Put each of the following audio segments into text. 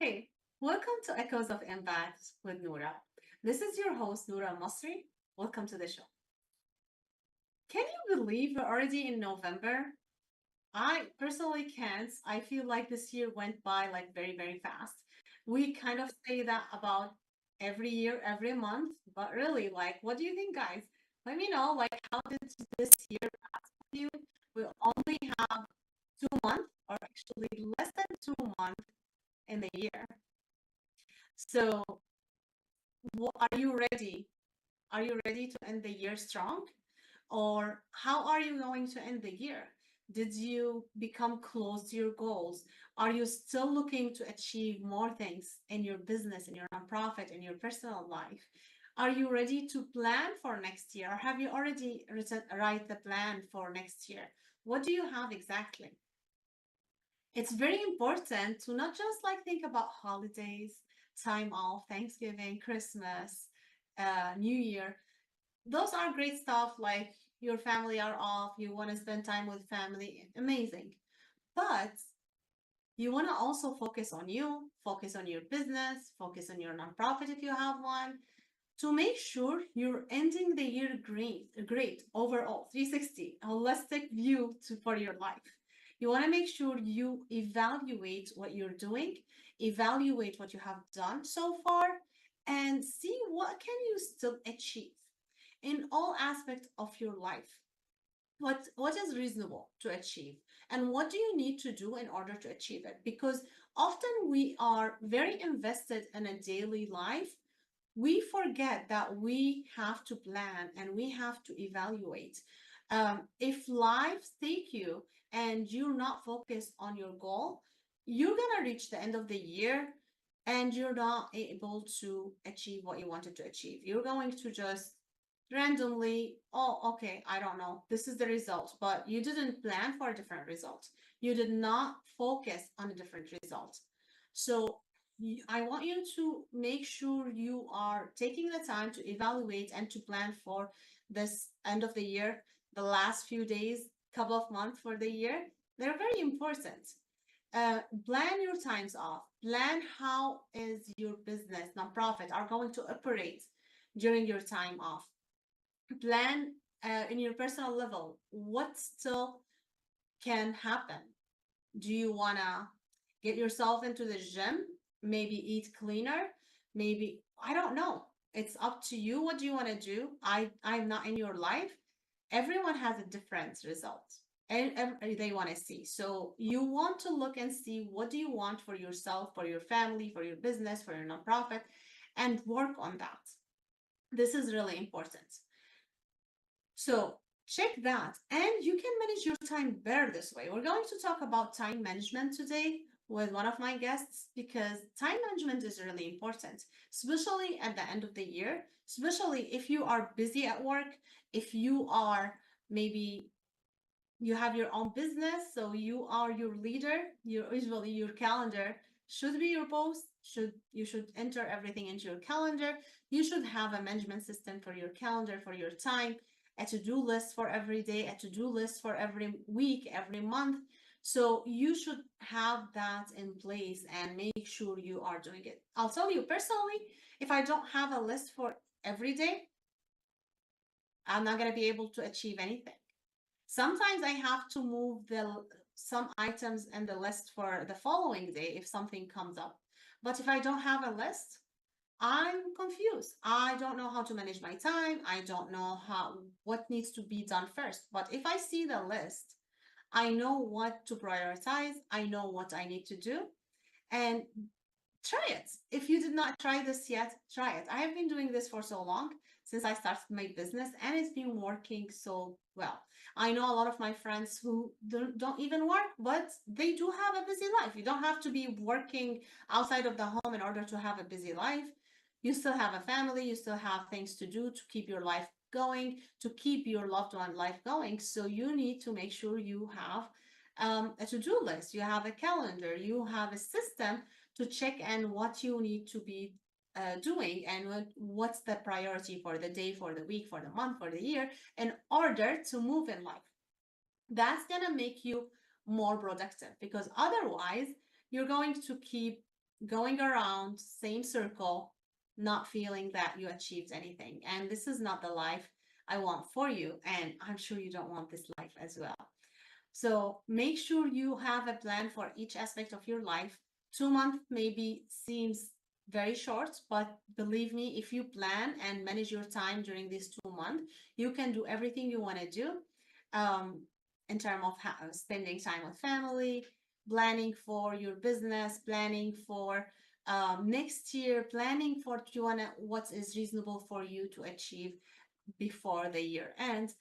Hey, welcome to Echoes of Impact with Noura. This is your host, Noura Masri. Welcome to the show. Can you believe we're already in November? I personally can't. I feel like this year went by like very, very fast. We kind of say that about every year, every month, but really, like, what do you think, guys? Let me know, like, how did this year pass with you? We only have 2 months, or actually less than 2 months in the year. So, are you ready? Are you ready to end the year strong? Or how are you going to end the year? Did you become close to your goals? Are you still looking to achieve more things in your business, in your nonprofit, in your personal life? Are you ready to plan for next year? Or have you already write the plan for next year? What do you have exactly? It's very important to not just like think about holidays, time off, Thanksgiving, Christmas, New Year. Those are great stuff. Like your family are off, you want to spend time with family, amazing. But you want to also focus on you, focus on your business, focus on your nonprofit if you have one, to make sure you're ending the year great overall, 360, holistic view for your life. You want to make sure you evaluate what you're doing, evaluate what you have done so far, and see what can you still achieve in all aspects of your life. What is reasonable to achieve, and what do you need to do in order to achieve it? Because often we are very invested in a daily life, we forget that we have to plan and we have to evaluate. If life take you and you're not focused on your goal, you're gonna reach the end of the year and you're not able to achieve what you wanted to achieve. You're going to just randomly, oh, okay, I don't know, this is the result, but you didn't plan for a different result. You did not focus on a different result. So I want you to make sure you are taking the time to evaluate and to plan for this end of the year, the last few days, couple of months for the year. They're very important. Plan your times off. Plan how is your business, nonprofit, are going to operate during your time off. Plan in your personal level what still can happen. Do you want to get yourself into the gym? Maybe eat cleaner? Maybe, I don't know. It's up to you. What do you want to do? I'm not in your life. Everyone has a different result and they want to see. So you want to look and see what do you want for yourself, for your family, for your business, for your nonprofit, and work on that. This is really important. So check that. And you can manage your time better this way. We're going to talk about time management today with one of my guests because time management is really important, especially at the end of the year, especially if you are busy at work, if you are maybe you have your own business, so you are your leader, usually your calendar should be your boss, you should enter everything into your calendar. You should have a management system for your calendar, for your time, a to-do list for every day, a to-do list for every week, every month. So you should have that in place and make sure you are doing it. I'll tell you personally, if I don't have a list for every day, I'm not going to be able to achieve anything. Sometimes I have to move some items in the list for the following day if something comes up. But if I don't have a list, I'm confused. I don't know how to manage my time. I don't know what needs to be done first. But if I see the list, I know what to prioritize. I know what I need to do. And try it. If you did not try this yet, try it. I have been doing this for so long since I started my business and it's been working so well. I know a lot of my friends who don't even work, but they do have a busy life. You don't have to be working outside of the home in order to have a busy life. You still have a family, you still have things to do to keep your life going, to keep your loved one life going. So you need to make sure you have a to-do list, you have a calendar, you have a system to check and what you need to be doing and what's the priority for the day, for the week, for the month, for the year, in order to move in life. That's going to make you more productive because otherwise you're going to keep going around same circle, not feeling that you achieved anything. And this is not the life I want for you. And I'm sure you don't want this life as well. So make sure you have a plan for each aspect of your life. 2 months maybe seems very short, but believe me, if you plan and manage your time during these 2 months, you can do everything you want to do, um, in terms of spending time with family, planning for your business, planning for next year, planning for what is reasonable for you to achieve before the year ends.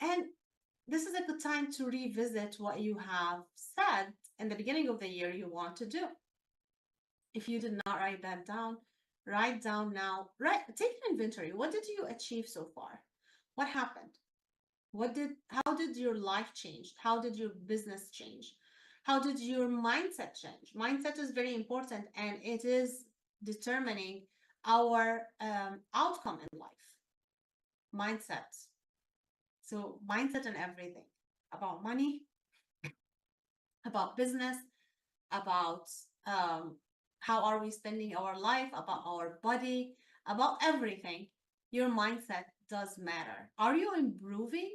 And this is a good time to revisit what you have said in the beginning of the year you want to do. If you did not write that down, write down now. Take an inventory. What did you achieve so far? What happened? How did your life change? How did your business change? How did your mindset change? Mindset is very important and it is determining our outcome in life. Mindset. So, mindset and everything about money, about business, about um, how are we spending our life, about our body, about everything. Your mindset does matter. Are you improving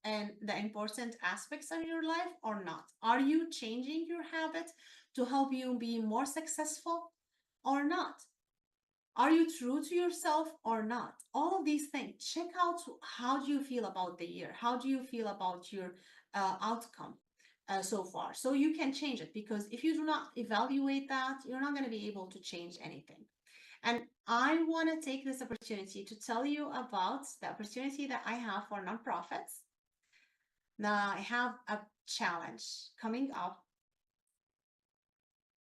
in the important aspects of your life or not? Are you changing your habits to help you be more successful or not? Are you true to yourself or not? All of these things. Check out how do you feel about the year? How do you feel about your outcome so far? So you can change it because if you do not evaluate that, you're not going to be able to change anything. And I want to take this opportunity to tell you about the opportunity that I have for nonprofits. Now, I have a challenge coming up.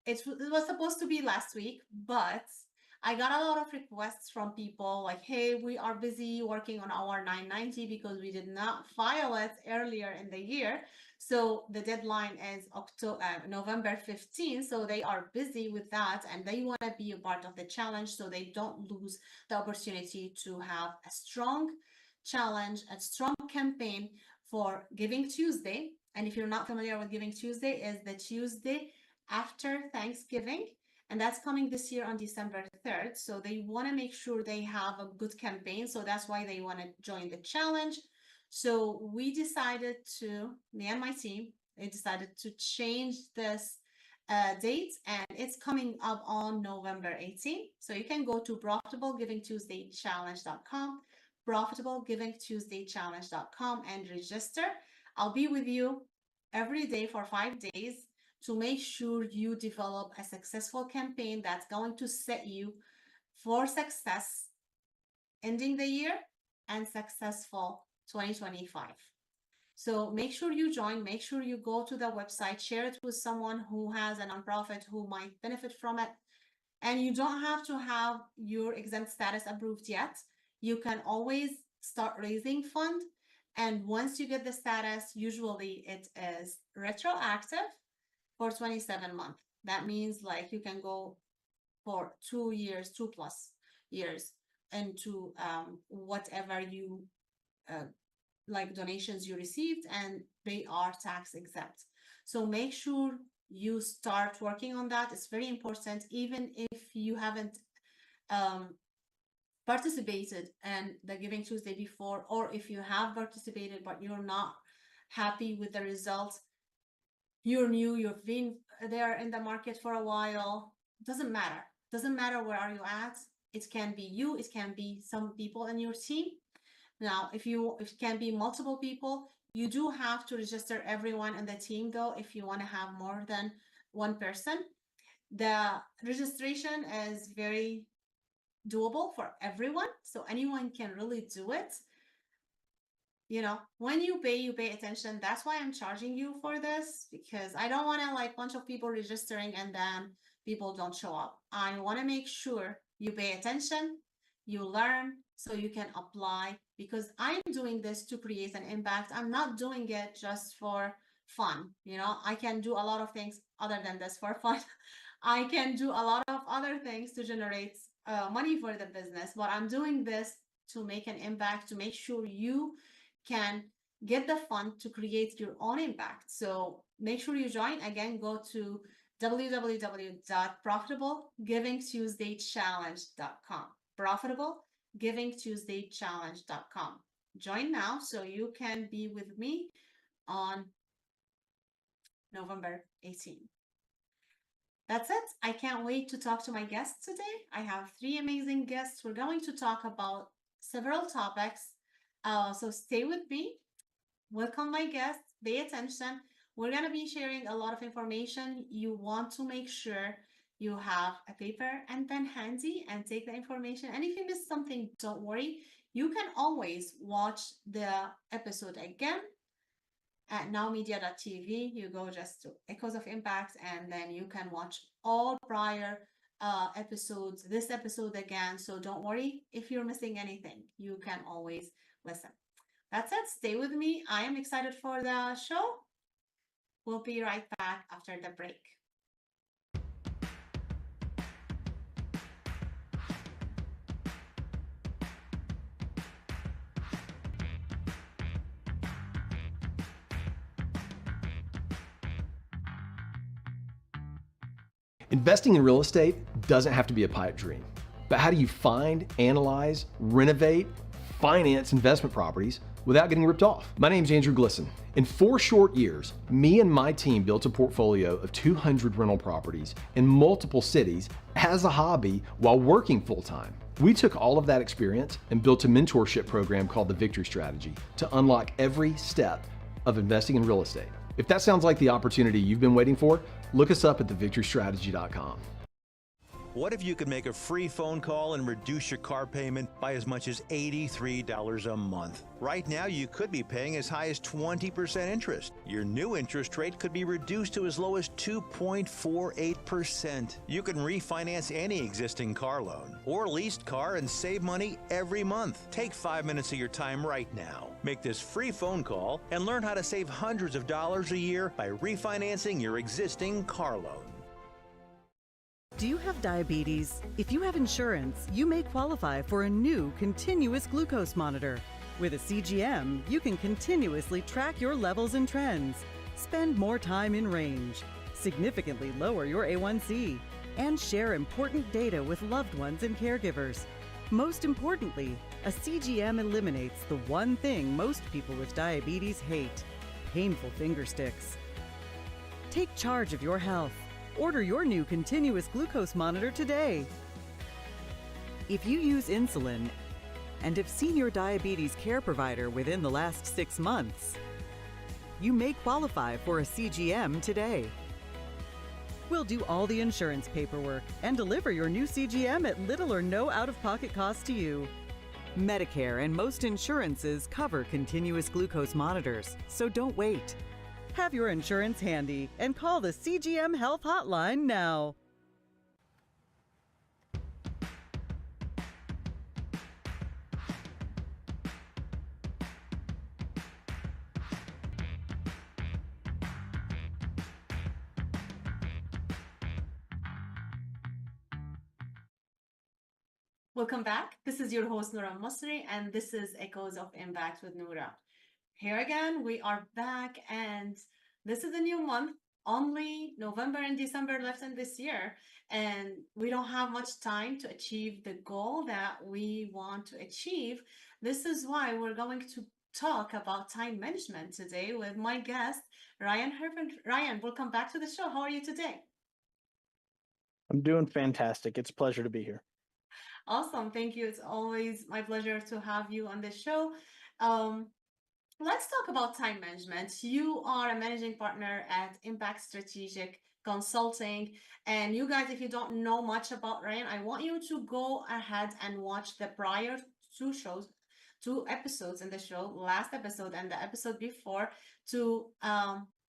It was supposed to be last week, but I got a lot of requests from people like, hey, we are busy working on our 990 because we did not file it earlier in the year. So the deadline is November 15th. So they are busy with that and they want to be a part of the challenge so they don't lose the opportunity to have a strong challenge, a strong campaign for Giving Tuesday. And if you're not familiar with Giving Tuesday, is the Tuesday after Thanksgiving, and that's coming this year on December 3rd. So they want to make sure they have a good campaign. So that's why they want to join the challenge. So we decided to, me and my team, they decided to change this date, and it's coming up on November 18th. So you can go to profitablegivingtuesdaychallenge.com, profitablegivingtuesdaychallenge.com, and register. I'll be with you every day for 5 days to make sure you develop a successful campaign that's going to set you for success ending the year and successful 2025. So make sure you join, make sure you go to the website, share it with someone who has a nonprofit who might benefit from it. And you don't have to have your exempt status approved yet. You can always start raising fund. And once you get the status, usually it is retroactive for 27 months. That means like you can go for 2 years, 2+ years into whatever you uh, like donations you received, and they are tax exempt. So make sure you start working on that. It's very important, even if you haven't um, participated in the Giving Tuesday before, or if you have participated but you're not happy with the results, you're new, you've been there in the market for a while, doesn't matter. Doesn't matter where are you at. It can be you, it can be some people in your team. Now, if it can be multiple people, you do have to register everyone in the team though if you want to have more than one person. The registration is very doable for everyone, so anyone can really do it. When you pay attention. That's why I'm charging you for this, because I don't want to like bunch of people registering and then people don't show up. I want to make sure you pay attention, you learn so you can apply, because I'm doing this to create an impact. I'm not doing it just for fun. I can do a lot of things other than this for fun. I can do a lot of other things to generate money for the business, but I'm doing this to make an impact, to make sure you can get the fund to create your own impact. So make sure you join. Again, go to www.profitablegivingtuesdaychallenge.com. Profitablegivingtuesdaychallenge.com. Join now so you can be with me on November 18th. That's it. I can't wait to talk to my guests today. I have three amazing guests. We're going to talk about several topics. So stay with me. Welcome, my guests. Pay attention. We're going to be sharing a lot of information. You want to make sure you have a paper and pen handy and take the information. And if you miss something, don't worry. You can always watch the episode again at NowMedia.tv. You go just to Echoes of Impact, and then you can watch all prior episodes, this episode again. So don't worry if you're missing anything. You can always listen. That's it. Stay with me. I am excited for the show. We'll be right back after the break. Investing in real estate doesn't have to be a pipe dream. But how do you find, analyze, renovate, finance investment properties without getting ripped off? My name's Andrew Glisson. In 4 short years, me and my team built a portfolio of 200 rental properties in multiple cities as a hobby while working full-time. We took all of that experience and built a mentorship program called the Victory Strategy to unlock every step of investing in real estate. If that sounds like the opportunity you've been waiting for, look us up at thevictorystrategy.com. What if you could make a free phone call and reduce your car payment by as much as $83 a month? Right now, you could be paying as high as 20% interest. Your new interest rate could be reduced to as low as 2.48%. You can refinance any existing car loan or leased car and save money every month. Take 5 minutes of your time right now. Make this free phone call and learn how to save hundreds of dollars a year by refinancing your existing car loan. Do you have diabetes? If you have insurance, you may qualify for a new continuous glucose monitor. With a CGM, you can continuously track your levels and trends, spend more time in range, significantly lower your A1C, and share important data with loved ones and caregivers. Most importantly, a CGM eliminates the one thing most people with diabetes hate: painful finger sticks. Take charge of your health. Order your new continuous glucose monitor today. If you use insulin and have seen your diabetes care provider within the last 6 months, you may qualify for a CGM today. We'll do all the insurance paperwork and deliver your new CGM at little or no out-of-pocket cost to you. Medicare and most insurances cover continuous glucose monitors, so don't wait. Have your insurance handy and call the CGM Health Hotline now. Welcome back. This is your host, Noura Masri, and this is Echoes of Impact with Noura. Here again, we are back, and this is a new month. Only November and December left in this year, and we don't have much time to achieve the goal that we want to achieve. This is why we're going to talk about time management today with my guest, Ryan Herman. Ryan, welcome back to the show. How are you today? I'm doing fantastic. It's a pleasure to be here. Awesome. Thank you. It's always my pleasure to have you on the show. Um, Let's talk about time management. You are a managing partner at Impact Strategic Consulting. And you guys, if you don't know much about Ryan, I want you to go ahead and watch the prior 2 episodes in the show, last episode and the episode before, to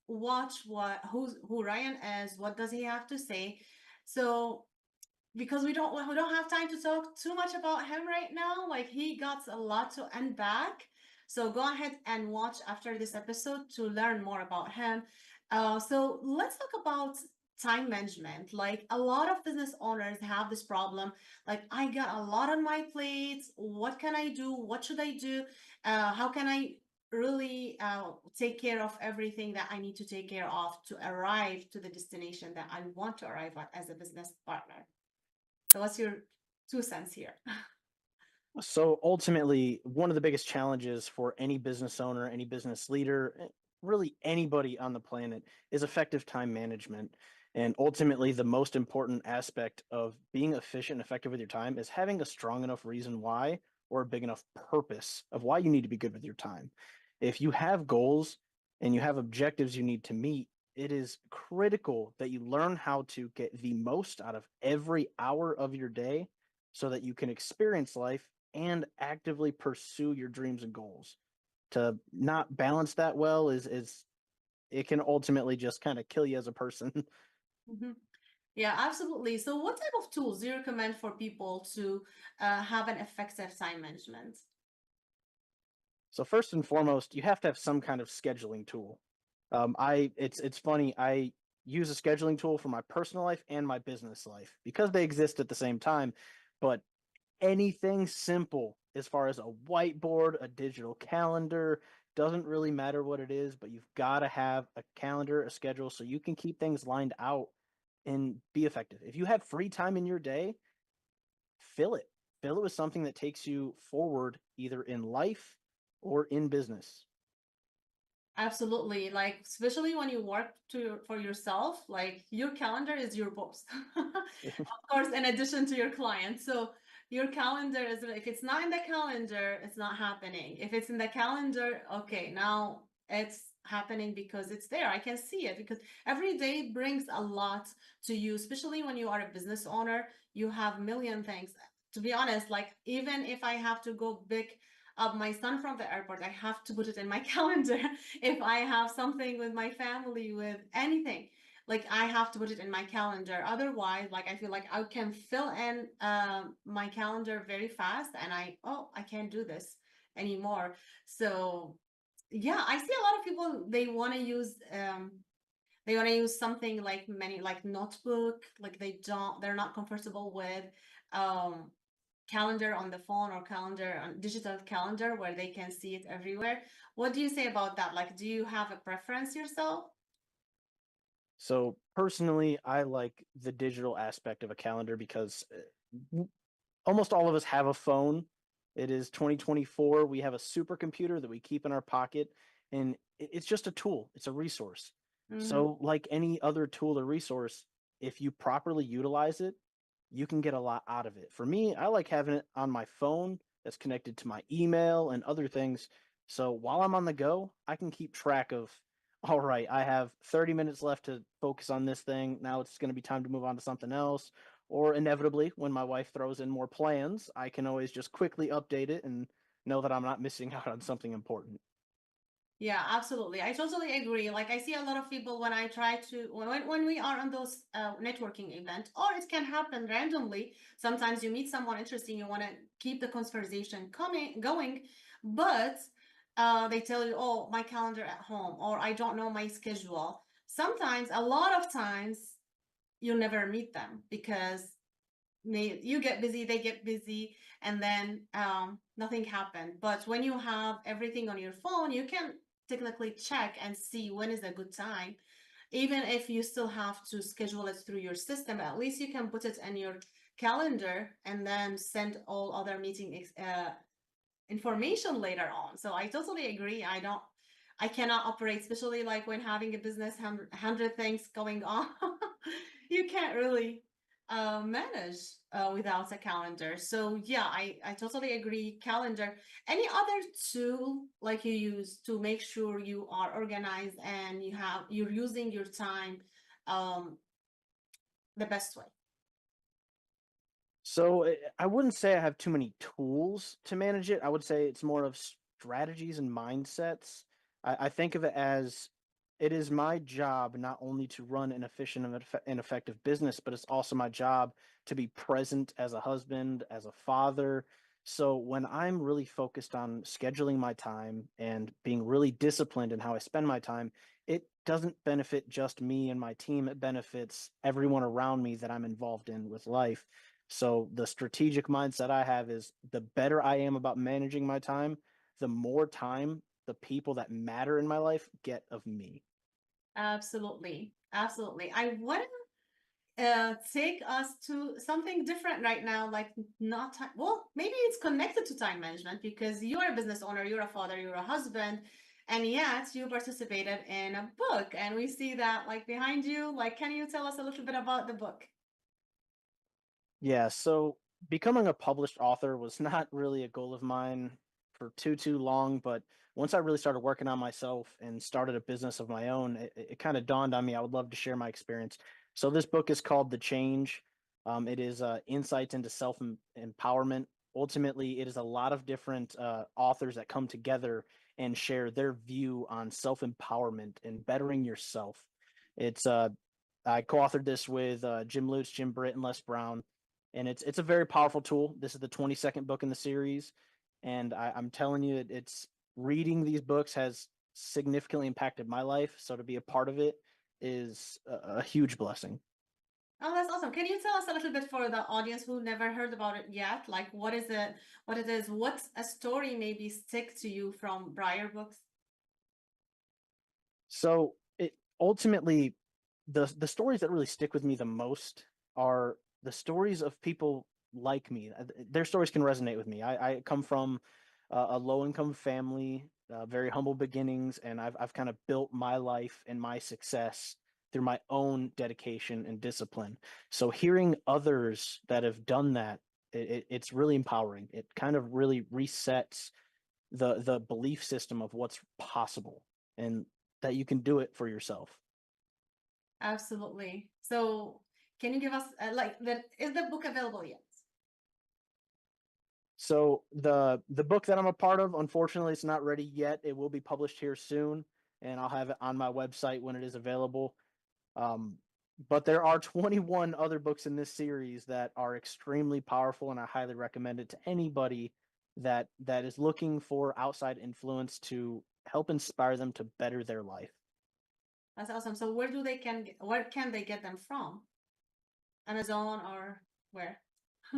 watch who Ryan is, what does he have to say. So because we don't have time to talk too much about him right now, like he got a lot to unpack. So go ahead and watch after this episode to learn more about him. So let's talk about time management. Like a lot of business owners have this problem. Like, I got a lot on my plate. What can I do? What should I do? How can I really take care of everything that I need to take care of to arrive to the destination that I want to arrive at as a business partner. So, what's your 2 cents here? So ultimately, one of the biggest challenges for any business owner, any business leader, really anybody on the planet is effective time management. And ultimately, the most important aspect of being efficient and effective with your time is having a strong enough reason why or a big enough purpose of why you need to be good with your time. If you have goals and you have objectives you need to meet, it is critical that you learn how to get the most out of every hour of your day so that you can experience life and actively pursue your dreams and goals. To not balance that well is it can ultimately just kind of kill you as a person. Mhm. Yeah, absolutely. So, what type of tools do you recommend for people to have an effective time management? So first and foremost, you have to have some kind of scheduling tool. It's funny. I use a scheduling tool for my personal life and my business life because they exist at the same time. But anything simple as far as a whiteboard, a digital calendar, doesn't really matter what it is, but you've got to have a calendar, a schedule so you can keep things lined out and be effective. If you have free time in your day, fill it. Fill it with something that takes you forward either in life or in business. Absolutely. Like, especially when you work for yourself, like your calendar is your boss. Of course, in addition to your client. So your calendar is, if it's not in the calendar, it's not happening. If it's in the calendar, okay, now it's happening because it's there. I can see it because every day brings a lot to you, especially when you are a business owner. You have million things. To be honest, like even if I have to go pick up my son from the airport, I have to put it in my calendar. If I have something with my family, with anything, like I have to put it in my calendar. Otherwise, like I feel like I can fill in my calendar very fast, and I can't do this anymore. So yeah, I see a lot of people, they want to use something like many, like notebook, like they're not comfortable with um calendar on the phone or calendar on digital calendar where they can see it everywhere. What do you say about that? Like, do you have a preference yourself? So personally, I like the digital aspect of a calendar because almost all of us have a phone. It is 2024. We have a supercomputer that we keep in our pocket, and it's just a tool, it's a resource. Mm-hmm. So, like any other tool or resource, if you properly utilize it, you can get a lot out of it. For me, I like having it on my phone that's connected to my email and other things. So while I'm on the go, I can keep track of, all right, I have 30 minutes left to focus on this thing. Now it's going to be time to move on to something else. Or inevitably, when my wife throws in more plans, I can always just quickly update it and know that I'm not missing out on something important. Yeah, absolutely. I totally agree. Like I see a lot of people when I try to when we are on those networking event, or it can happen randomly. Sometimes you meet someone interesting, you want to keep the conversation coming going, but they tell you, "Oh, my calendar at home," or "I don't know my schedule." Sometimes, a lot of times, you'll never meet them because you get busy, they get busy, and then nothing happened. But when you have everything on your phone, you can technically check and see when is a good time. Even if you still have to schedule it through your system, at least you can put it in your calendar and then send all other meeting information later on. So I totally agree. I cannot operate, especially like when having a business, 100 things going on. You can't really manage without a calendar. So yeah, I totally agree. Calendar. Any other tool like you use to make sure you are organized and you're using your time um, the best way? So I wouldn't say I have too many tools to manage it. I would say it's more of strategies and mindsets. I think of it as it is my job not only to run an efficient and effective business, but it's also my job to be present as a husband, as a father. So when I'm really focused on scheduling my time and being really disciplined in how I spend my time, it doesn't benefit just me and my team. It benefits everyone around me that I'm involved in with life. So the strategic mindset I have is the better I am about managing my time, the more time the people that matter in my life get of me. Absolutely. Absolutely. I want to take us to something different right now, like not time. Well, maybe it's connected to time management because you're a business owner, you're a father, you're a husband, and yet you participated in a book. And we see that like behind you. Like, can you tell us a little bit about the book? Yeah, so becoming a published author was not really a goal of mine for too long, but once I really started working on myself and started a business of my own, it kind of dawned on me I would love to share my experience. So this book is called The Change. It is insights into self empowerment. Ultimately, it is a lot of different authors that come together and share their view on self empowerment and bettering yourself. It's I co-authored this with Jim Lutz, Jim Britt, and Les Brown, and it's a very powerful tool. This is the 22nd book in the series, and I'm telling you, it's reading these books has significantly impacted my life. So to be a part of it is a huge blessing. Oh, that's awesome. Can you tell us a little bit for the audience who never heard about it yet? Like, what is it? What it is? What's a story maybe stick to you from Briar books? So it ultimately the stories that really stick with me the most are the stories of people like me. Their stories can resonate with me. I come from a low income family, very humble beginnings, and I've kind of built my life and my success through my own dedication and discipline. So hearing others that have done that, it's really empowering. It kind of really resets the belief system of what's possible and that you can do it for yourself. Absolutely. So, can you give us like that? Is the book available yet? So the book that I'm a part of, unfortunately, it's not ready yet. It will be published here soon, and I'll have it on my website when it is available. Um, but there are 21 other books in this series that are extremely powerful, and I highly recommend it to anybody that is looking for outside influence to help inspire them to better their life. That's awesome. So, where can they get them from? Amazon or where?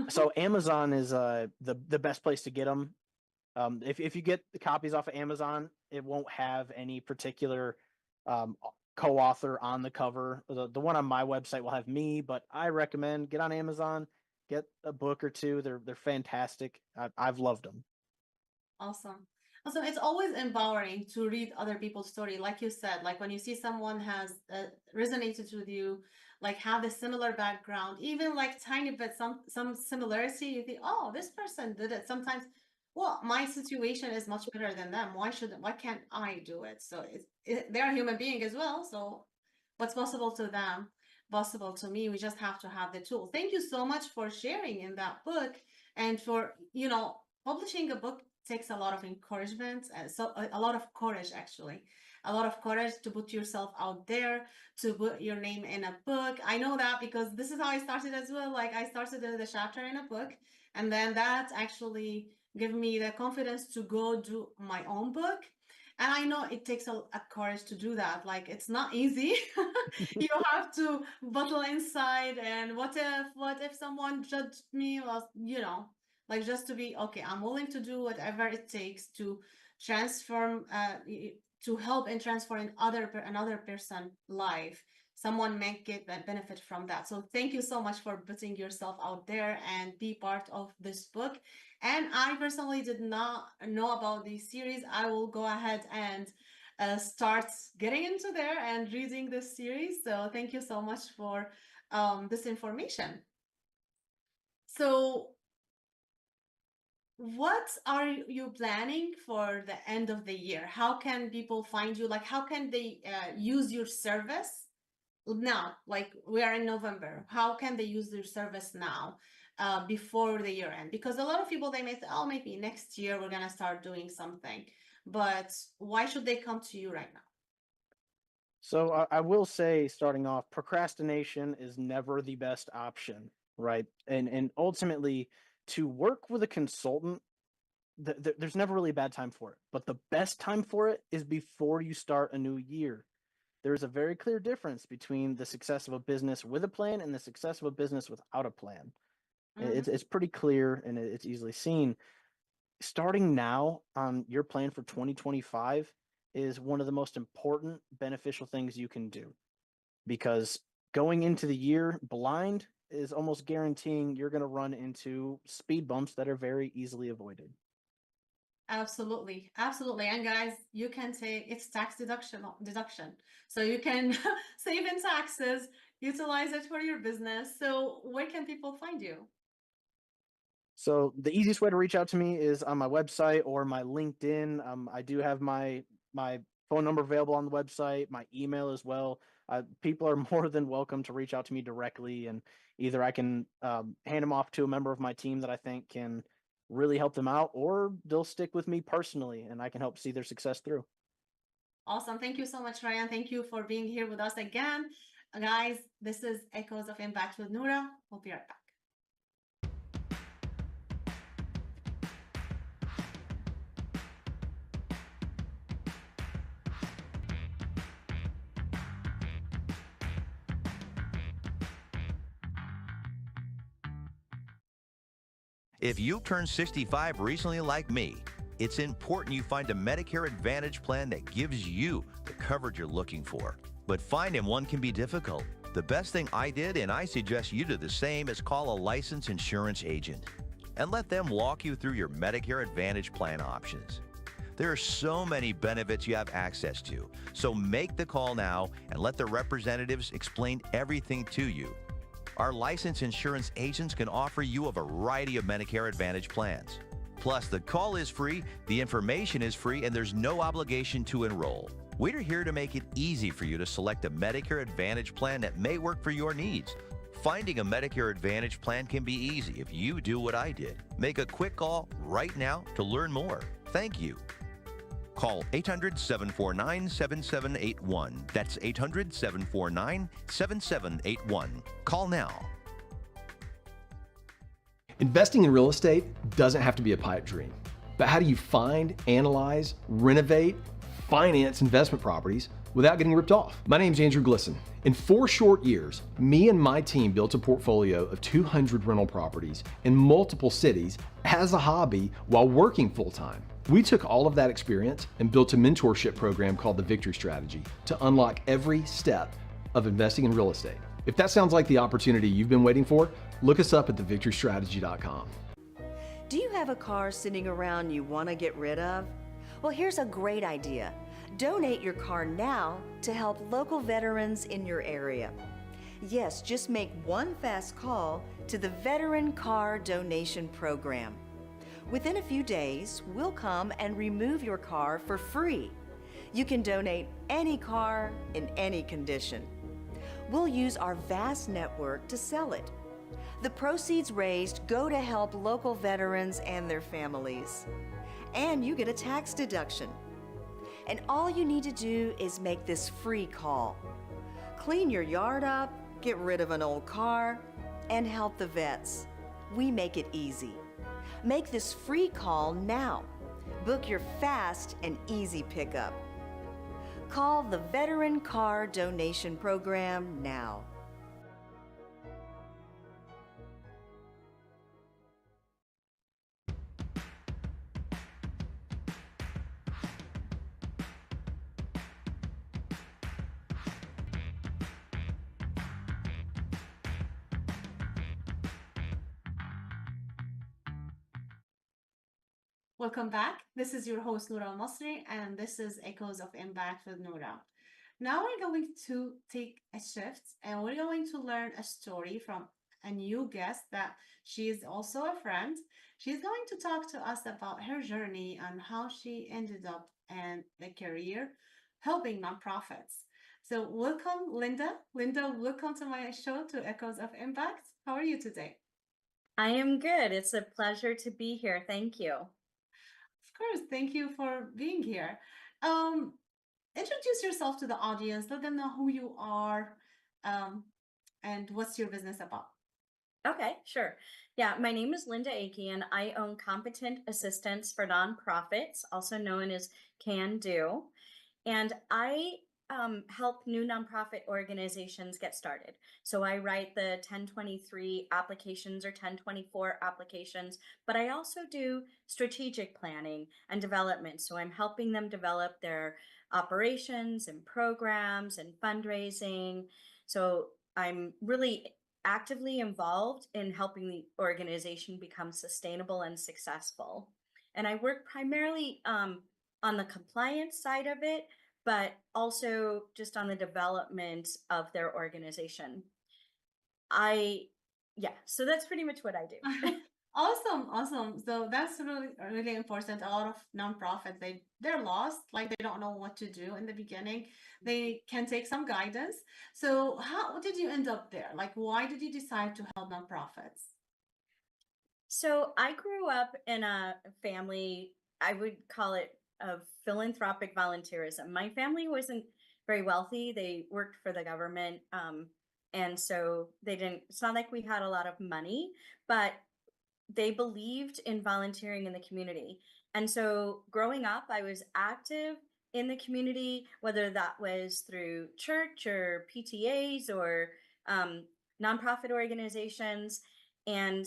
So Amazon is the best place to get them. If you get the copies off of Amazon, it won't have any particular um, co-author on the cover. The one on my website will have me, but I recommend get on Amazon, get a book or two. They're fantastic. I've loved them. Awesome. Awesome. It's always empowering to read other people's story. Like you said, like when you see someone has resonated with you, like have a similar background, even like tiny bit, some similarity, you think, oh, this person did it. Sometimes, well, my situation is much better than them. Why can't I do it? So they're a human being as well. So what's possible to them, possible to me. We just have to have the tool. Thank you so much for sharing in that book and for, publishing a book takes a lot of encouragement, so a lot of courage actually, a lot of courage to put yourself out there, to put your name in a book. I know that because this is how I started as well. Like I started the chapter in a book, and then that actually gave me the confidence to go do my own book. And I know it takes a courage to do that. Like it's not easy. You have to battle inside. And what if someone judged me? Well, like just to be okay, I'm willing to do whatever it takes to transform, to help in transforming another person life. Someone may get that benefit from that. So thank you so much for putting yourself out there and be part of this book. And I personally did not know about this series. I will go ahead and start getting into there and reading this series. So thank you so much for this information. So what are you planning for the end of the year? How can people find you? Like, how can they use your service now? Like, we are in November. How can they use your service now, before the year end? Because a lot of people they may say, "Oh, maybe next year we're gonna start doing something," but why should they come to you right now? So I will say, starting off, procrastination is never the best option, right? And ultimately, to work with a consultant, there's never really a bad time for it. But the best time for it is before you start a new year. There's a very clear difference between the success of a business with a plan and the success of a business without a plan. Mhm. It's pretty clear and it's easily seen. starting now on your plan for 2025 is one of the most important beneficial things you can do, because going into the year blind is almost guaranteeing you're going to run into speed bumps that are very easily avoided. Absolutely, absolutely. And guys, you can take it's tax deduction. So you can save in taxes, utilize it for your business. So where can people find you? So the easiest way to reach out to me is on my website or my LinkedIn. I do have my phone number available on the website, my email as well. People are more than welcome to reach out to me directly, and either I can hand them off to a member of my team that I think can really help them out, or they'll stick with me personally, and I can help see their success through. Awesome. Thank you so much, Ryan. Thank you for being here with us again. Guys, this is Echoes of Impact with Noura. We'll be right back. If you turned 65 recently like me, it's important you find a Medicare Advantage plan that gives you the coverage you're looking for. But finding one can be difficult. The best thing I did, and I suggest you do the same, is call a licensed insurance agent and let them walk you through your Medicare Advantage plan options. There are so many benefits you have access to, so make the call now and let the representatives explain everything to you. Our licensed insurance agents can offer you a variety of Medicare Advantage plans. Plus, the call is free, the information is free, and there's no obligation to enroll. We're here to make it easy for you to select a Medicare Advantage plan that may work for your needs. Finding a Medicare Advantage plan can be easy if you do what I did. Make a quick call right now to learn more. Thank you. Call 800-749-7781. That's 800-749-7781. Call now. Investing in real estate doesn't have to be a pipe dream. But how do you find, analyze, renovate, finance investment properties without getting ripped off? My name's Andrew Glisson. In 4 short years, me and my team built a portfolio of 200 rental properties in multiple cities as a hobby while working full-time. We took all of that experience and built a mentorship program called the Victory Strategy to unlock every step of investing in real estate. If that sounds like the opportunity you've been waiting for, look us up at thevictorystrategy.com. Do you have a car sitting around you want to get rid of? Well, here's a great idea. Donate your car now to help local veterans in your area. Yes, just make one fast call to the Veteran Car Donation Program. Within a few days, we'll come and remove your car for free. You can donate any car in any condition. We'll use our vast network to sell it. The proceeds raised go to help local veterans and their families. And you get a tax deduction. And all you need to do is make this free call. Clean your yard up, get rid of an old car, and help the vets. We make it easy. Make this free call now. Book your fast and easy pickup. Call the Veteran Car Donation Program now. Welcome back. This is your host, Noura Masri, and this is Echoes of Impact with Noura. Now we're going to take a shift and we're going to learn a story from a new guest that she is also a friend. She's going to talk to us about her journey and how she ended up in a career helping nonprofits. So welcome, Linda. Linda, welcome to my show, to Echoes of Impact. How are you today? I am good. It's a pleasure to be here. Thank you. Of course, thank you for being here. Um, Introduce yourself to the audience. Let them know who you are, um, and what's your business about. Okay, sure. Yeah, my name is Linda Aiken. I own Competent Assistance for Nonprofits, also known as Can Do. And I help new nonprofit organizations get started. So I write the 1023 applications or 1024 applications, but I also do strategic planning and development. So I'm helping them develop their operations and programs and fundraising. So I'm really actively involved in helping the organization become sustainable and successful. And I work primarily on the compliance side of it, but also just on the development of their organization. I, yeah, so that's pretty much what I do. Awesome, awesome. So that's really really important. A lot of nonprofits, they're lost, like they don't know what to do in the beginning. They can take some guidance. So how did you end up there? Like, why did you decide to help nonprofits? So I grew up in a family, I would call it of philanthropic volunteerism. My family wasn't very wealthy. They worked for the government. And so they didn't, it's not like we had a lot of money, but they believed in volunteering in the community. And so growing up, I was active in the community, whether that was through church or PTAs or um, nonprofit organizations. And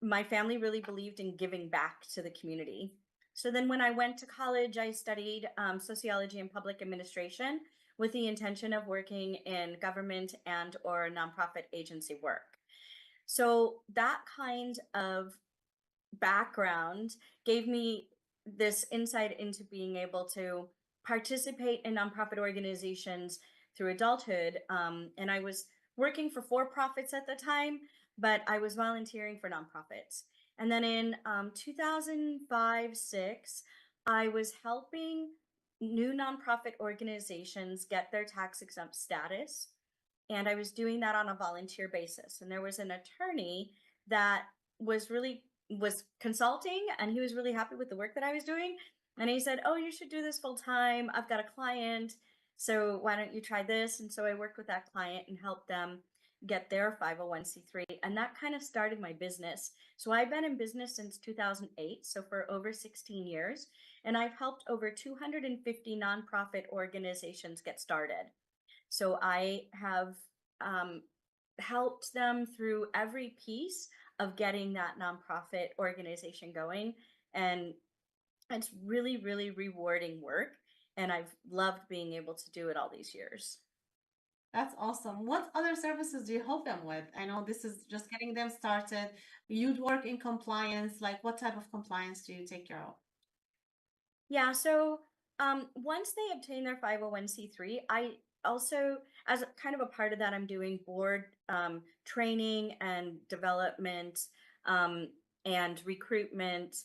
my family really believed in giving back to the community. So then when I went to college, I studied sociology and public administration with the intention of working in government and or nonprofit agency work. So that kind of background gave me this insight into being able to participate in nonprofit organizations through adulthood. And I was working for profits at the time, but I was volunteering for nonprofits. And then in 2005, 6, I was helping new nonprofit organizations get their tax exempt status. And I was doing that on a volunteer basis. And there was an attorney that was consulting, and he was really happy with the work that I was doing. And he said, "Oh, you should do this full time. I've got a client. So why don't you try this?" And so I worked with that client and helped them get their 501c3. And that kind of started my business. So I've been in business since 2008, so for over 16 years. And I've helped over 250 nonprofit organizations get started. So I have um, helped them through every piece of getting that nonprofit organization going. And it's really, really rewarding work. And I've loved being able to do it all these years. That's awesome. What other services do you help them with? I know this is just getting them started. You'd work in compliance. Like, what type of compliance do you take care of? Yeah, so once they obtain their 501c3, I also, as kind of a part of that, I'm doing board training and development um, and recruitment.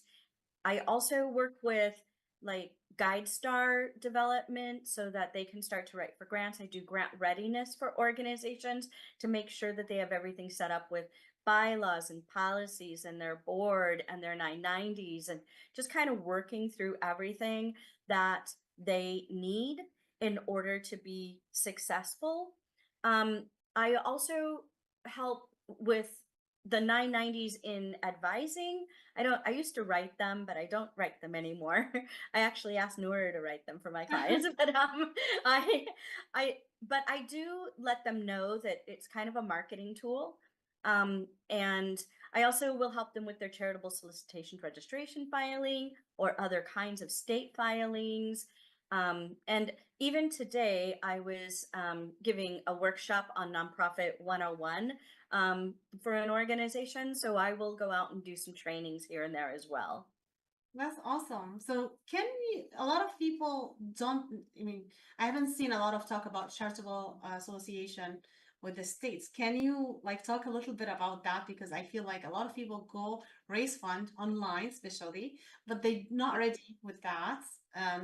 I also work with like guide star development so that they can start to write for grants. I do grant readiness for organizations to make sure that they have everything set up with bylaws and policies and their board and their 990s and just kind of working through everything that they need in order to be successful. I also help with the 990s in advising. I used to write them, but I don't write them anymore. I actually asked Noor to write them for my clients, but I I but I do let them know that it's kind of a marketing tool. And I also will help them with their charitable solicitation registration filing or other kinds of state filings. And even today, I was giving a workshop on Nonprofit 101 for an organization. So I will go out and do some trainings here and there as well. That's awesome. So can we, a lot of people don't, I mean, I haven't seen a lot of talk about charitable association with the states. Can you like talk a little bit about that? Because I feel like a lot of people go raise fund online, especially, but they're not ready with that.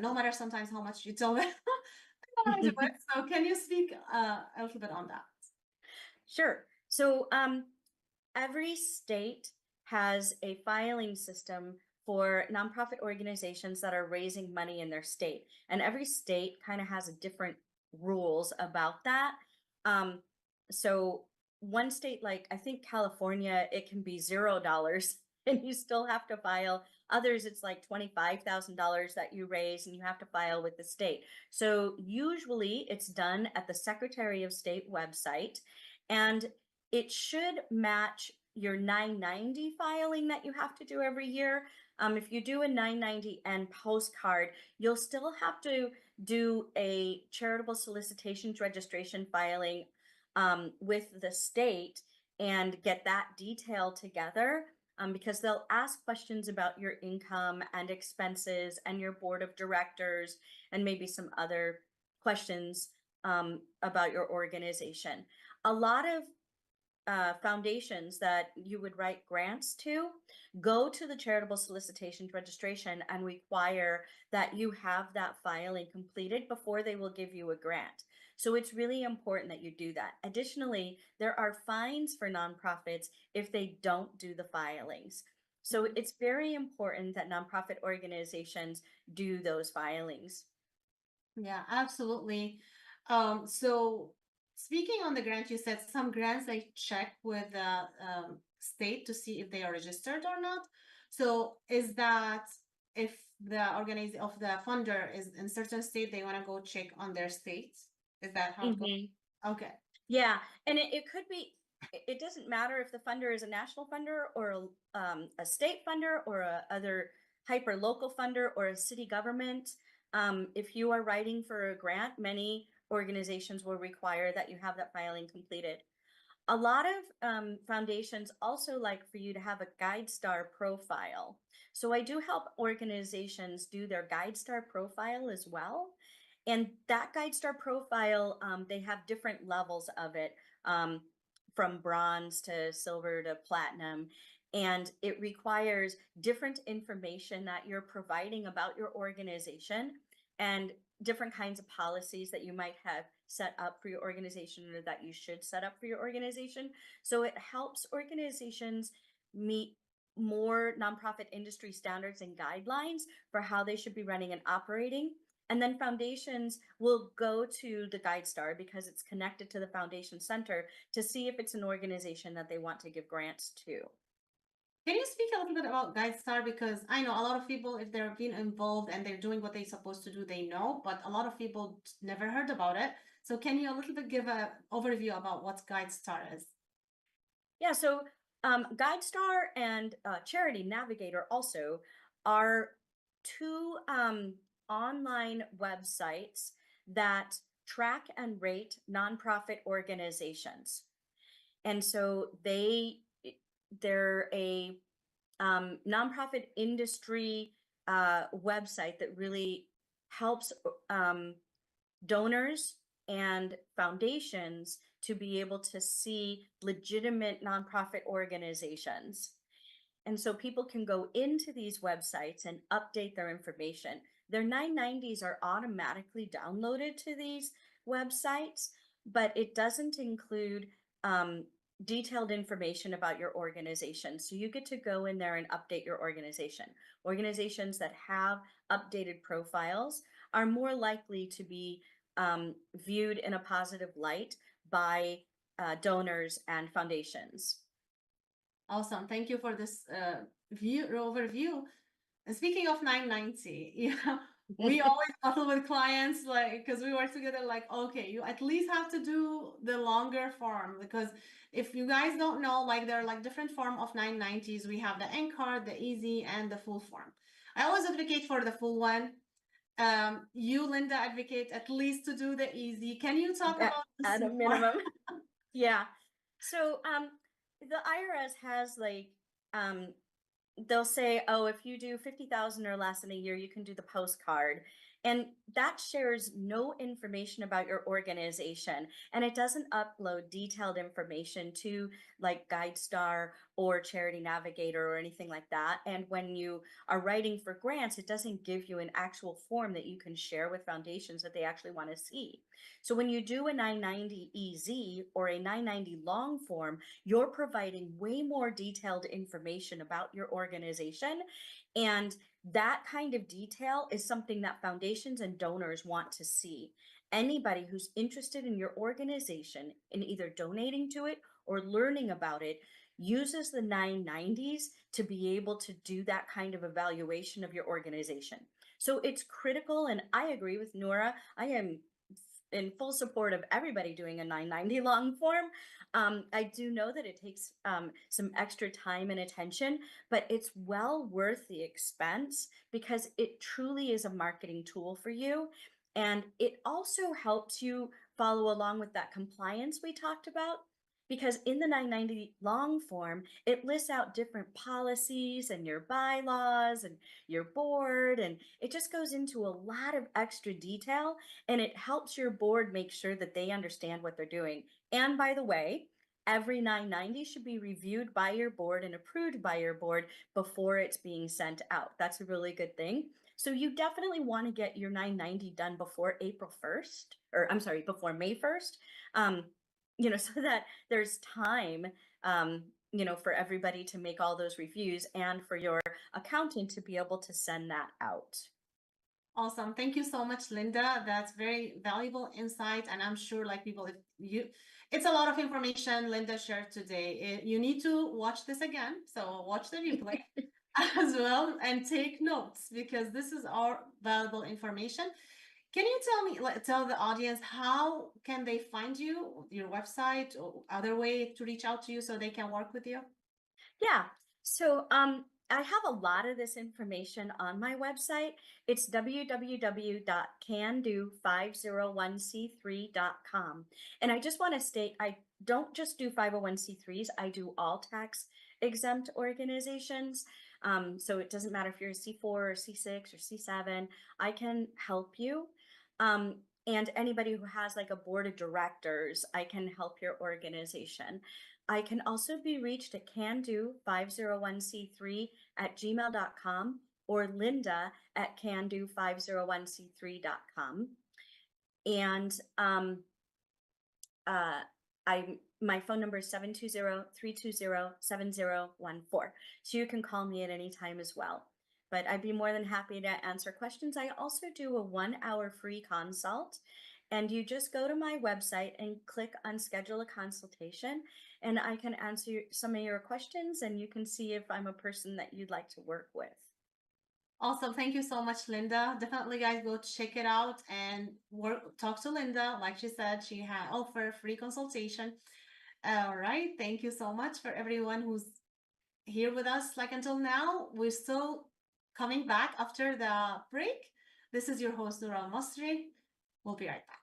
No matter sometimes how much you tell them, they don't want to do it. So can you speak a little bit on that? Sure. So every state has a filing system for nonprofit organizations that are raising money in their state. And every state kind of has different rules about that. So one state, like I think California, it can be $0 and you still have to file. Others, it's like $25,000 that you raise and you have to file with the state. So usually it's done at the Secretary of State website, and it should match your 990 filing that you have to do every year. If you do a 990 and postcard, you'll still have to do a charitable solicitations registration filing with the state and get that detail together, because they'll ask questions about your income and expenses and your board of directors and maybe some other questions about your organization. A lot of foundations that you would write grants to go to the charitable solicitations registration and require that you have that filing completed before they will give you a grant. So it's really important that you do that. Additionally, there are fines for nonprofits if they don't do the filings. So it's very important that nonprofit organizations do those filings. Yeah, absolutely. So speaking on the grant, you said some grants they check with the state to see if they are registered or not. So is that if the organization of the funder is in certain state, they want to go check on their states? Is that how it goes? Okay. Yeah, and it could be, it doesn't matter if the funder is a national funder or a state funder or a other hyper local funder or a city government. If you are writing for a grant, many organizations will require that you have that filing completed. A lot of foundations also like for you to have a GuideStar profile. So I do help organizations do their GuideStar profile as well. And that GuideStar profile, they have different levels of it, from bronze to silver to platinum. And it requires different information that you're providing about your organization and different kinds of policies that you might have set up for your organization or that you should set up for your organization. So it helps organizations meet more nonprofit industry standards and guidelines for how they should be running and operating. And then foundations will go to the GuideStar because it's connected to the foundation center to see if it's an organization that they want to give grants to. Can you speak a little bit about GuideStar? Because I know a lot of people, if they're being involved and they're doing what they're supposed to do, they know, but a lot of people never heard about it. So can you a little bit give an overview about what GuideStar is? Yeah, so GuideStar and Charity Navigator also are two online websites that track and rate nonprofit organizations. And so they're a nonprofit industry website that really helps donors and foundations to be able to see legitimate nonprofit organizations. And so people can go into these websites and update their information. Their 990s are automatically downloaded to these websites, but it doesn't include detailed information about your organization. So you get to go in there and update your organization. Organizations that have updated profiles are more likely to be viewed in a positive light by donors and foundations. Awesome. Thank you for this overview. And speaking of 990, yeah, we always battle with clients, like, because we work together, like, okay, you at least have to do the longer form, because if you guys don't know, like, there are like different form of 990s. We have the end card, the easy, and the full form. I always advocate for the full one. You, Linda, advocate at least to do the easy. Can you talk about this at a more? minimum? Yeah. So the IRS has like they'll say, oh, if you do 50,000 or less in a year, you can do the postcard. And that shares no information about your organization. And it doesn't upload detailed information to like GuideStar or Charity Navigator or anything like that. And when you are writing for grants, it doesn't give you an actual form that you can share with foundations that they actually want to see. So when you do a 990 EZ or a 990 long form, you're providing way more detailed information about your organization. And that kind of detail is something that foundations and donors want to see. Anybody who's interested in your organization in either donating to it or learning about it uses the 990s to be able to do that kind of evaluation of your organization. So it's critical, and I agree with Nora. I am in full support of everybody doing a 990 long form. I do know that it takes some extra time and attention, but it's well worth the expense because it truly is a marketing tool for you. And it also helps you follow along with that compliance we talked about. Because in the 990 long form, it lists out different policies and your bylaws and your board, and it just goes into a lot of extra detail, and it helps your board make sure that they understand what they're doing. And by the way, every 990 should be reviewed by your board and approved by your board before it's being sent out. That's a really good thing. So you definitely want to get your 990 done before April 1st, or I'm sorry, before May 1st. So that there's time, for everybody to make all those reviews and for your accountant to be able to send that out. Awesome. Thank you so much, Linda. That's very valuable insight. And I'm sure it's a lot of information Linda shared today. You need to watch this again. So watch the replay as well and take notes because this is our valuable information. Can you tell the audience, how can they find you, your website, or other way to reach out to you so they can work with you? Yeah. So I have a lot of this information on my website. It's www.cando501c3.com. And I just want to state, I don't just do 501c3s, I do all tax exempt organizations. So it doesn't matter if you're a C4 or C6 or C7, I can help you. And anybody who has like a board of directors, I can help your organization. I can also be reached at cando501c3@gmail.com or linda@cando501c3.com. And my phone number is 720-320-7014. So you can call me at any time as well. But I'd be more than happy to answer questions. I also do a 1-hour free consult. And you just go to my website and click on schedule a consultation, and I can answer some of your questions, and you can see if I'm a person that you'd like to work with. Awesome. Thank you so much, Linda. Definitely, guys, go check it out and talk to Linda. Like she said, she offer free consultation. All right. Thank you so much for everyone who's here with us. Like until now, we're still coming back after the break. This is your host, Noura Masri. We'll be right back.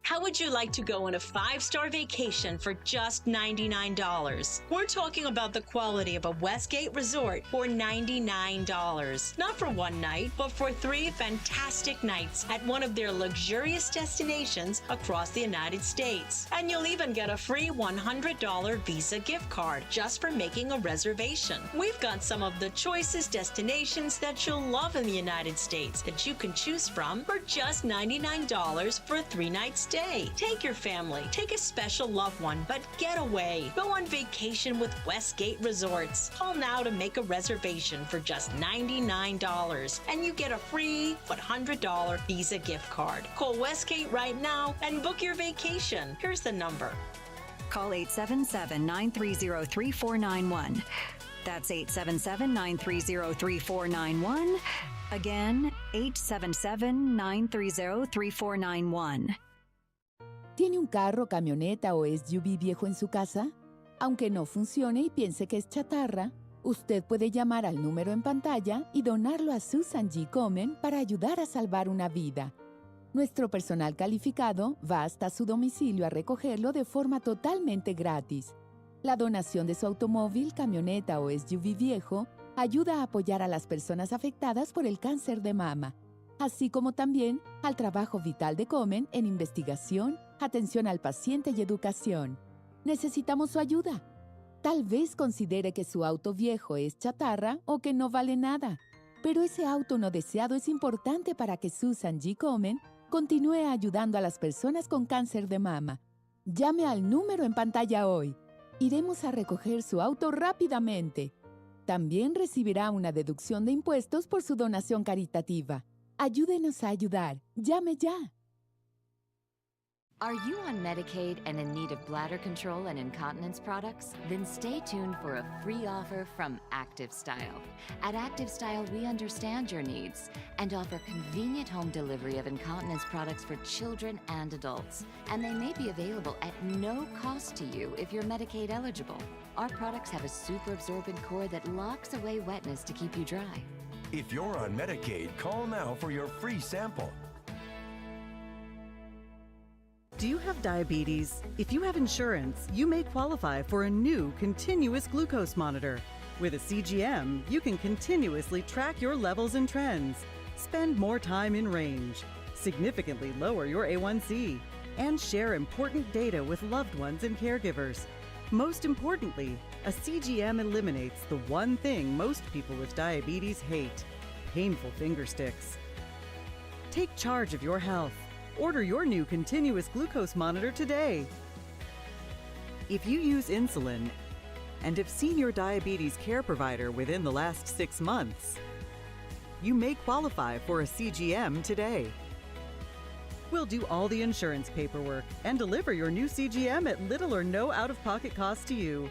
How would you like to go on a 5-star vacation for just $99? We're talking about the quality of a Westgate resort for $99. Not for one night, but for 3 fantastic nights at one of their luxurious destinations across the United States. And you'll even get a free $100 Visa gift card just for making a reservation. We've got some of the choicest destinations that you'll love in the United States that you can choose from for just $99 for a 3-night stay. Take your family, take a special loved one, but get away. Go on vacation with Westgate Resorts. Call now to make a reservation for just $99, and you get a free $100 Visa gift card. Call Westgate right now and book your vacation. Here's the number. Call 877-930-3491. That's 877-930-3491. Again, 877-930-3491. ¿Tiene un carro, camioneta o SUV viejo en su casa? Aunque no funcione y piense que es chatarra, usted puede llamar al número en pantalla y donarlo a Susan G. Komen para ayudar a salvar una vida. Nuestro personal calificado va hasta su domicilio a recogerlo de forma totalmente gratis. La donación de su automóvil, camioneta o SUV viejo ayuda a apoyar a las personas afectadas por el cáncer de mama, así como también al trabajo vital de Komen en investigación, atención al paciente y educación. Necesitamos su ayuda. Tal vez considere que su auto viejo es chatarra o que no vale nada, pero ese auto no deseado es importante para que Susan G. Komen continúe ayudando a las personas con cáncer de mama. Llame al número en pantalla hoy Iremos a recoger su auto rápidamente. También recibirá una deducción de impuestos por su donación caritativa. Ayúdenos a ayudar. Llame ya. Are you on Medicaid and in need of bladder control and incontinence products? Then stay tuned for a free offer from Active Style. At Active Style, we understand your needs and offer convenient home delivery of incontinence products for children and adults. And they may be available at no cost to you if you're Medicaid eligible. Our products have a super absorbent core that locks away wetness to keep you dry. If you're on Medicaid, call now for your free sample. Do you have diabetes? If you have insurance, you may qualify for a new continuous glucose monitor. With a CGM, you can continuously track your levels and trends, spend more time in range, significantly lower your A1C, and share important data with loved ones and caregivers. Most importantly, a CGM eliminates the one thing most people with diabetes hate: painful finger sticks. Take charge of your health. Order your new continuous glucose monitor today. If you use insulin and have seen your diabetes care provider within the last 6 months, you may qualify for a CGM today. We'll do all the insurance paperwork and deliver your new CGM at little or no out-of-pocket cost to you.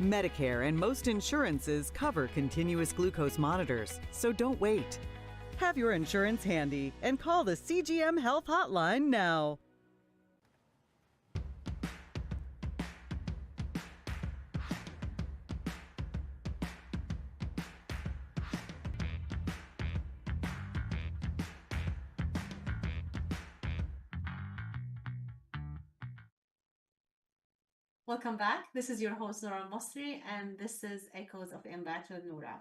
Medicare and most insurances cover continuous glucose monitors, so don't wait. Have your insurance handy and call the CGM Health Hotline now. Welcome back. This is your host, Nora Mosri, and this is Echoes of Impact with Nora.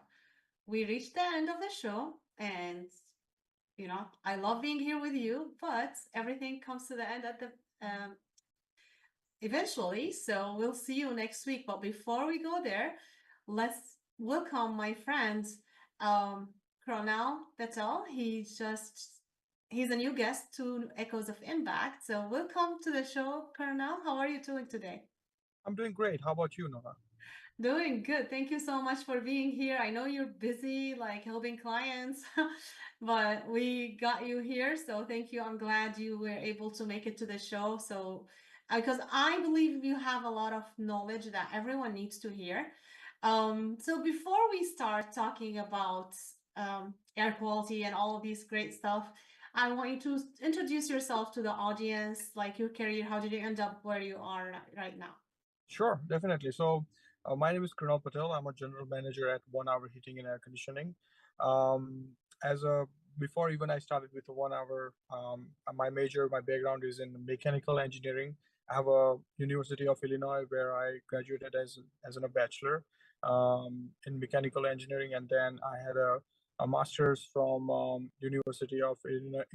We reached the end of the show, and I love being here with you, but everything comes to the end at the eventually. So we'll see you next week. But before we go there, let's welcome my friend, Kronal Patel. He's a new guest to Echoes of Impact. So welcome to the show, Kronal. How are you doing today? I'm doing great. How about you, Nora? Doing good. Thank you so much for being here. I know you're busy, like helping clients, but we got you here. So thank you. I'm glad you were able to make it to the show. So, because I believe you have a lot of knowledge that everyone needs to hear. So before we start talking about air quality and all of these great stuff, I want you to introduce yourself to the audience, like your career. How did you end up where you are right now? Sure, definitely. So, my name is Kronal Patel. I'm a general manager at 1 Hour Heating and Air Conditioning. Um, as a Before even I started with 1 Hour, my background is in mechanical engineering. I have a University of Illinois where I graduated as a bachelor in mechanical engineering, and then I had a master's from University of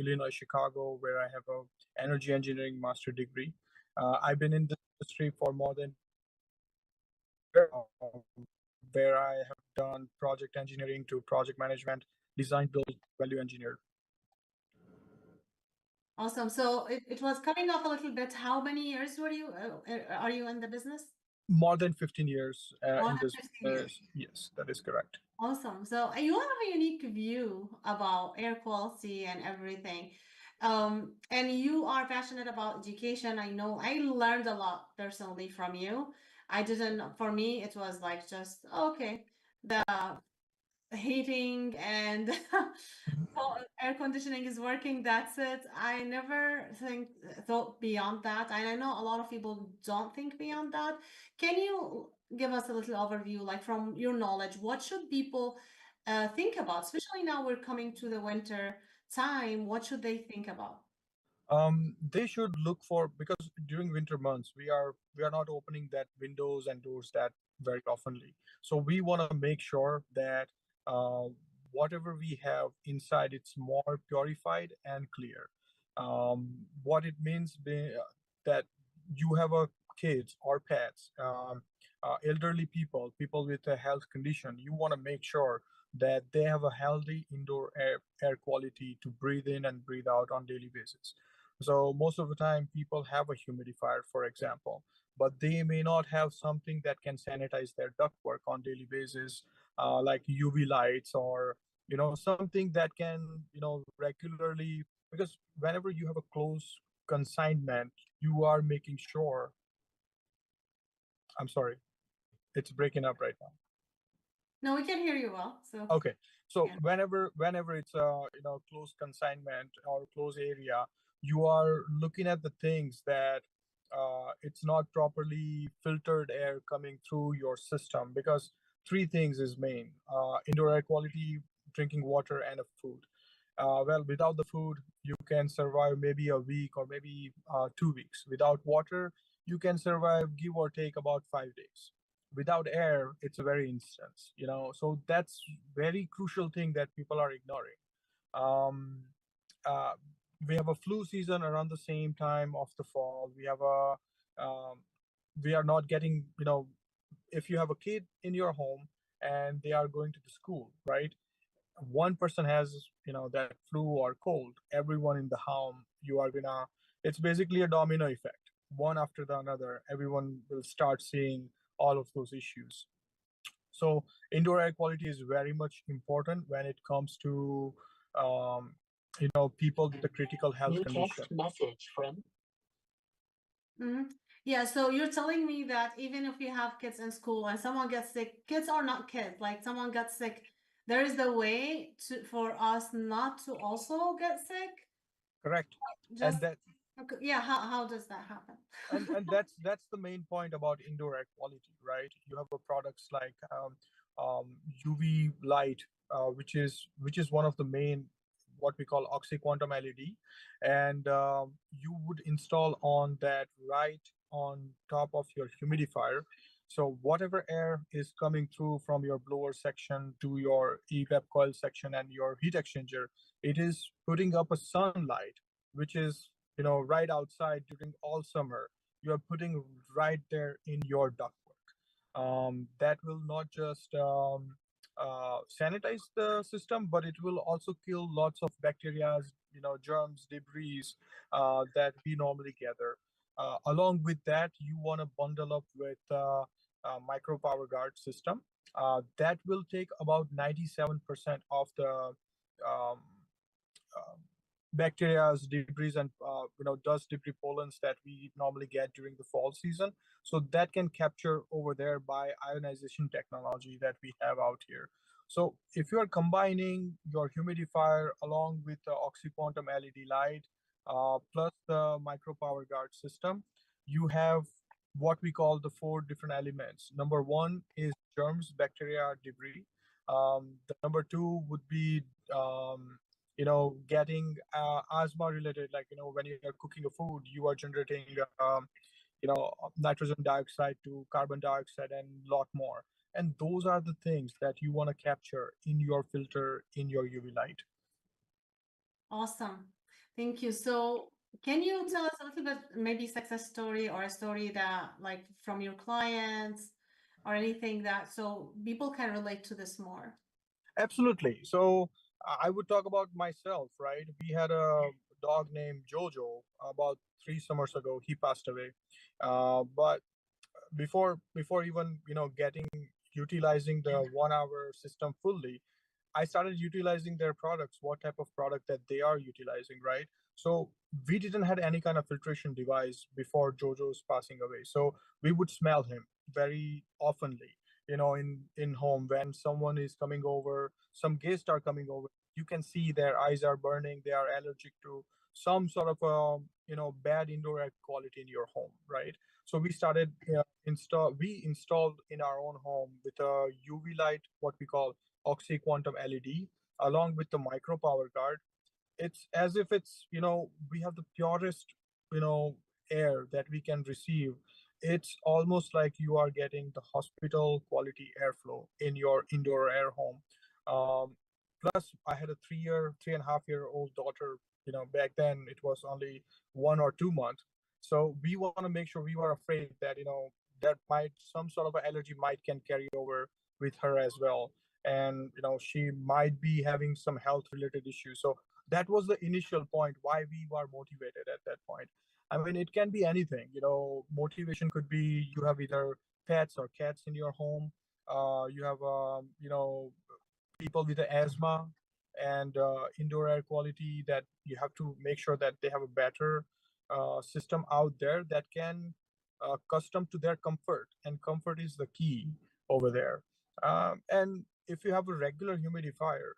Illinois Chicago, where I have a energy engineering master degree. I've been in this industry for more than um, where I have done project engineering to project management, design, build, value engineer. Awesome. So it was cutting off a little bit. How many years are you in the business? More than 15 years More in than this 15 years. business. Yes, that is correct. Awesome. So you have a unique view about air quality and everything. And you are passionate about education. I know I learned a lot personally from you. For me, it was like just, okay, the heating and air conditioning is working, that's it. I never thought beyond that, and I know a lot of people don't think beyond that. Can you give us a little overview, like from your knowledge, what should people think about, especially now we're coming to the winter time? What should they think about? They should look for, because during winter months we are not opening that windows and doors that very oftenly. So we want to make sure that uh, whatever we have inside, it's more purified and clear. What it means that you have a kids or pets, elderly people with a health condition. You want to make sure that they have a healthy indoor air quality to breathe in and breathe out on daily basis. So most of the time, people have a humidifier, for example, but they may not have something that can sanitize their ductwork on daily basis, like UV lights or something that can regularly, because whenever you have a close consignment, you are making sure. I'm sorry, it's breaking up right now. No, we can hear you well. So Okay. So yeah. whenever it's a close consignment or close area, you are looking at the things that it's not properly filtered air coming through your system, because three things is main: indoor air quality, drinking water, and a food. Well, without the food, you can survive maybe a week or maybe 2 weeks. Without water, you can survive, give or take, about 5 days. Without air, it's a very instance, so that's very crucial thing that people are ignoring. um, uh, we have a flu season around the same time of the fall. We are not getting, if you have a kid in your home and they are going to the school, right? One person has that flu or cold, everyone in the home, you are gonna it's basically a domino effect. One after the another, everyone will start seeing all of those issues. So indoor air quality is very much important when it comes to people with a critical health New condition. text message from. Mhm. Yeah, so you're telling me that even if you have kids in school and someone gets sick, kids are not kids, like someone gets sick, there is the way for us not to also get sick. Correct. Just And that okay, yeah, how does that happen? and that's the main point about indoor air quality, right? You have a products like UV light, which is one of the main, what we call oxyquantum LED, and you would install on that right on top of your humidifier. So whatever air is coming through from your blower section to your evap coil section and your heat exchanger, it is putting up a sunlight, which is right outside during all summer. You are putting right there in your ductwork. That will not just sanitize the system, but it will also kill lots of bacteria, germs, debris that we normally gather. Along with that, you want to bundle up with micro power guard system. That will take about 97% of the um, uh, bacteria, debris, and dust, debris, pollens that we normally get during the fall season. So that can capture over there by ionization technology that we have out here. So if you are combining your humidifier along with the oxyquantum LED light plus the micro power guard system, you have what we call the four different elements. Number one is germs, bacteria, debris. The number two would be getting asthma related, like when you are cooking a food, you are generating nitrogen dioxide to carbon dioxide and a lot more, and those are the things that you want to capture in your filter, in your UV light. Awesome. Thank you. So can you tell us a little bit, maybe success story or a story that like from your clients or anything that so people can relate to this more? Absolutely. So I would talk about myself, right? We had a dog named Jojo about 3 summers ago. He passed away. But before even getting utilizing the 1 hour system fully, I started utilizing their products, what type of product that they are utilizing, right? So we didn't had any kind of filtration device before Jojo's passing away. So we would smell him very oftenly, in home when someone is coming over, some guests are coming over. You can see their eyes are burning. They are allergic to some sort of bad indoor air quality in your home, right? So we started installed in our own home with a UV light, what we call Oxy Quantum LED, along with the micro power guard. It's as if we have the purest, air that we can receive. It's almost like you are getting the hospital quality airflow in your indoor air home. Plus, I had a 3.5 year old daughter. Back then it was only 1 or 2 months. So we want to make sure, we were afraid that that might some sort of allergy might can carry over with her as well, and she might be having some health related issues. So that was the initial point why we were motivated at that point. I mean, it can be anything. Motivation could be you have either pets or cats in your home. You have, people with asthma and indoor air quality, that you have to make sure that they have a better system out there that can custom to their comfort, and comfort is the key over there. And if you have a regular humidifier,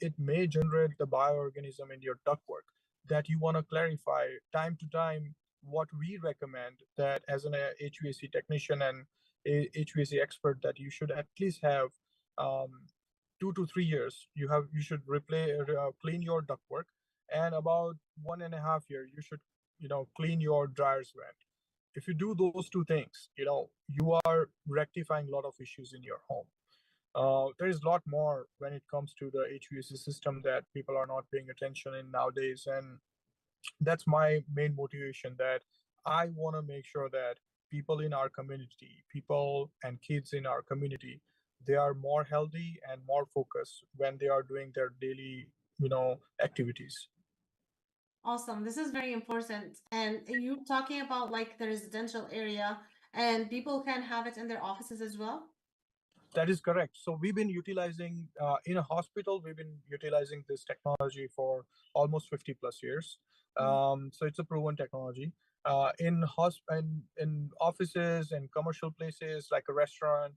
it may generate the bioorganism in your ductwork that you want to clarify time to time. What we recommend, that as an HVAC technician and a HVAC expert, that you should at least have um, 2 to 3 years. You should clean your ductwork, and about 1.5 year you should clean your dryer's vent. If you do those two things, you are rectifying a lot of issues in your home. There is a lot more when it comes to the HVAC system that people are not paying attention in nowadays, and that's my main motivation, that I want to make sure that people in our community, people and kids in our community, they are more healthy and more focused when they are doing their daily activities. Awesome. This is very important. And you talking about like the residential area, and people can have it in their offices as well? That is correct. So we've been utilizing in a hospital. We've been utilizing this technology for almost 50 plus years. So it's a proven technology. In offices and commercial places like a restaurant,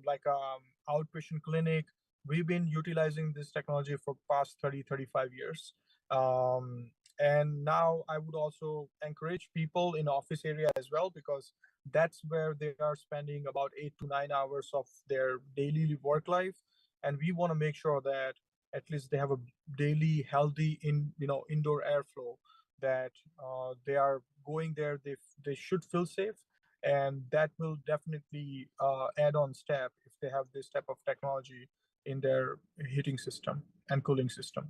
like outpatient clinic, we've been utilizing this technology for past 30-35 years. And now I would also encourage people in office area as well, because that's where they are spending about 8 to 9 hours of their daily work life, and we want to make sure that at least they have a daily healthy indoor airflow, that they are going there, they should feel safe, and that will definitely add on step if they have this type of technology in their heating system and cooling system.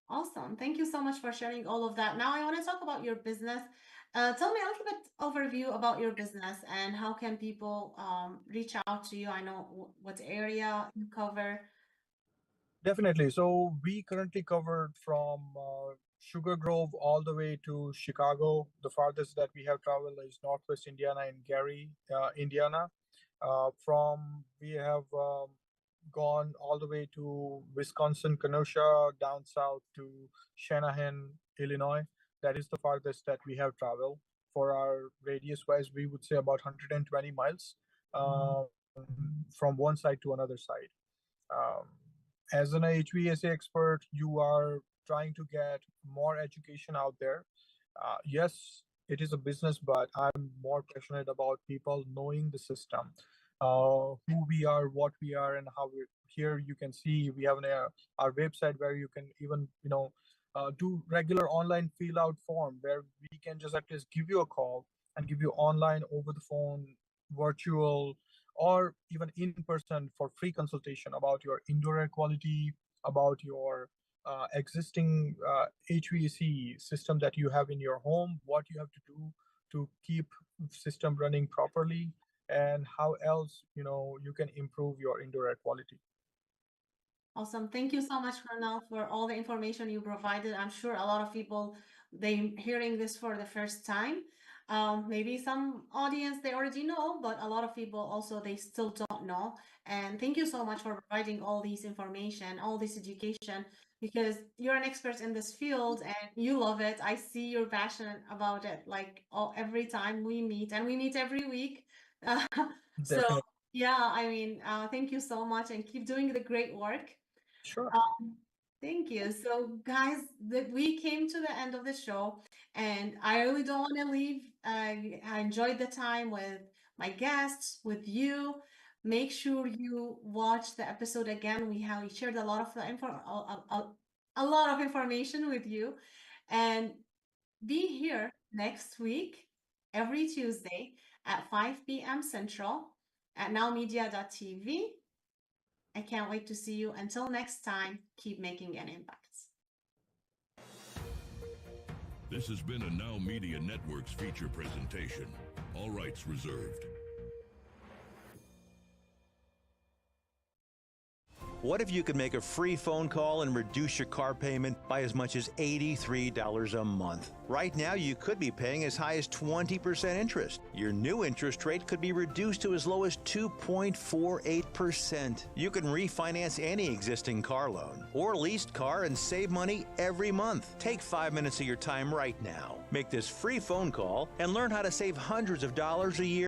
Awesome. Thank you so much for sharing all of that. Now I want to talk about your business. Tell me a little bit overview about your business and how can people reach out to you. I know what area you cover. Definitely. So we currently covered from Sugar Grove all the way to Chicago. The farthest that we have traveled is Northwest Indiana in Gary, Indiana. From we have gone all the way to Wisconsin, Kenosha, down south to Shanahan, Illinois. That is the farthest that we have traveled. For our radius wise, we would say about 120 miles from one side to another side. Um, as an HVAC expert, you are trying to get more education out there. Yes, it is a business, but I'm more passionate about people knowing the system, who we are, what we are, and how we're here. You can see we have our website where you can even do regular online fill out form where we can just at least give you a call and give you online, over the phone, virtual, or even in person for free consultation about your indoor air quality, about your existing HVAC system that you have in your home, what you have to do to keep system running properly, and how else you can improve your indoor air quality. Awesome. Thank you so much, Colonel, for all the information you provided. I'm sure a lot of people, they hearing this for the first time. Maybe some audience, they already know, but a lot of people also, they still don't know. And thank you so much for providing all these information, all this education, because you're an expert in this field and you love it. I see you're passionate about it. Like every time we meet, and we meet every week. So Definitely. yeah, I mean, thank you so much and keep doing the great work. Sure. Thank you. So, guys, we came to the end of the show, and I really don't want to leave. I enjoyed the time with my guests, with you. Make sure you watch the episode again. We shared a lot of the a lot of information with you, and be here next week, every Tuesday at 5 p.m. Central at NowMedia.tv. I can't wait to see you. Until next time, keep making an impact. This has been a Now Media Networks feature presentation. All rights reserved. What if you could make a free phone call and reduce your car payment by as much as $83 a month? Right now, you could be paying as high as 20% interest. Your new interest rate could be reduced to as low as 2.48%. You can refinance any existing car loan or leased car and save money every month. Take 5 minutes of your time right now. Make this free phone call and learn how to save hundreds of dollars a year.